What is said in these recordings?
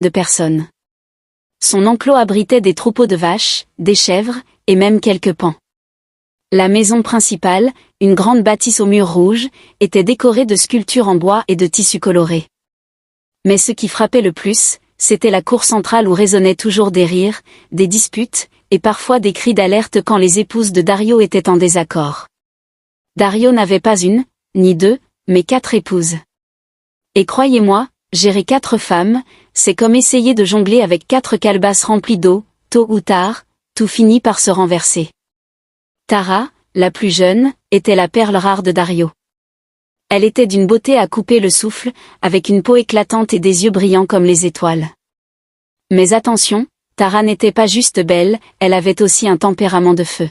de personnes. Son enclos abritait des troupeaux de vaches, des chèvres, et même quelques paons. La maison principale, une grande bâtisse aux murs rouges, était décorée de sculptures en bois et de tissus colorés. Mais ce qui frappait le plus, c'était la cour centrale où résonnaient toujours des rires, des disputes, et parfois des cris d'alerte quand les épouses de Dario étaient en désaccord. Dario n'avait pas une, ni deux, mais 4 épouses. Et croyez-moi, gérer 4 femmes, c'est comme essayer de jongler avec 4 calebasses remplies d'eau, tôt ou tard, tout finit par se renverser. Tara, la plus jeune, était la perle rare de Dario. Elle était d'une beauté à couper le souffle, avec une peau éclatante et des yeux brillants comme les étoiles. Mais attention, Tara n'était pas juste belle, elle avait aussi un tempérament de feu.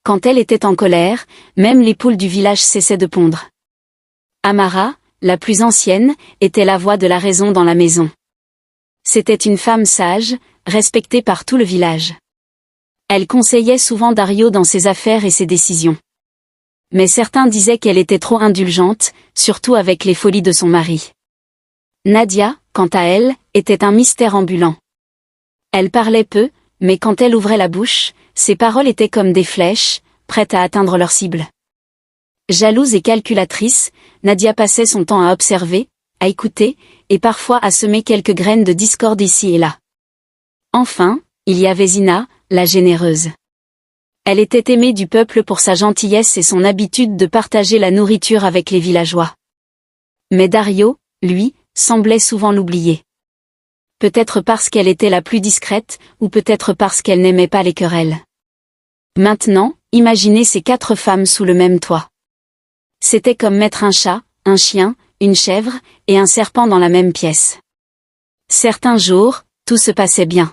Quand elle était en colère, même les poules du village cessaient de pondre. Amara, la plus ancienne, était la voix de la raison dans la maison. C'était une femme sage, respectée par tout le village. Elle conseillait souvent Dario dans ses affaires et ses décisions. Mais certains disaient qu'elle était trop indulgente, surtout avec les folies de son mari. Nadia, quant à elle, était un mystère ambulant. Elle parlait peu, mais quand elle ouvrait la bouche, ses paroles étaient comme des flèches, prêtes à atteindre leur cible. Jalouse et calculatrice, Nadia passait son temps à observer, à écouter, et parfois à semer quelques graines de discorde ici et là. Enfin, il y avait Zina, la généreuse. Elle était aimée du peuple pour sa gentillesse et son habitude de partager la nourriture avec les villageois. Mais Dario, lui, semblait souvent l'oublier. Peut-être parce qu'elle était la plus discrète, ou peut-être parce qu'elle n'aimait pas les querelles. Maintenant, imaginez ces 4 femmes sous le même toit. C'était comme mettre un chat, un chien, une chèvre, et un serpent dans la même pièce. Certains jours, tout se passait bien.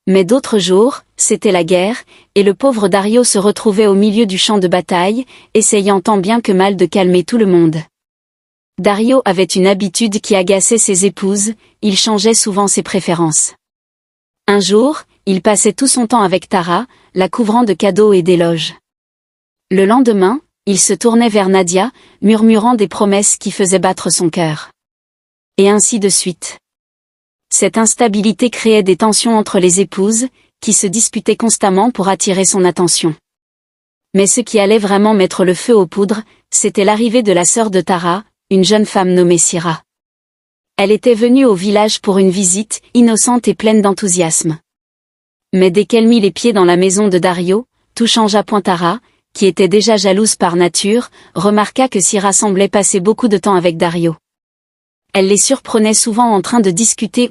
Mais d'autres jours, c'était la guerre, et le pauvre Dario se retrouvait au milieu du champ de bataille, essayant tant bien que mal de calmer tout le monde. Dario avait une habitude qui agaçait ses épouses, il changeait souvent ses préférences. Un jour, il passait tout son temps avec Tara, la couvrant de cadeaux et d'éloges. Le lendemain, il se tournait vers Nadia, murmurant des promesses qui faisaient battre son cœur. Et ainsi de suite. Cette instabilité créait des tensions entre les épouses, qui se disputaient constamment pour attirer son attention. Mais ce qui allait vraiment mettre le feu aux poudres, c'était l'arrivée de la sœur de Tara, une jeune femme nommée Sira. Elle était venue au village pour une visite, innocente et pleine d'enthousiasme. Mais dès qu'elle mit les pieds dans la maison de Dario, tout changea. Tara, qui était déjà jalouse par nature, remarqua que Sira semblait passer beaucoup de temps avec Dario. Elle les surprenait souvent en train de discuter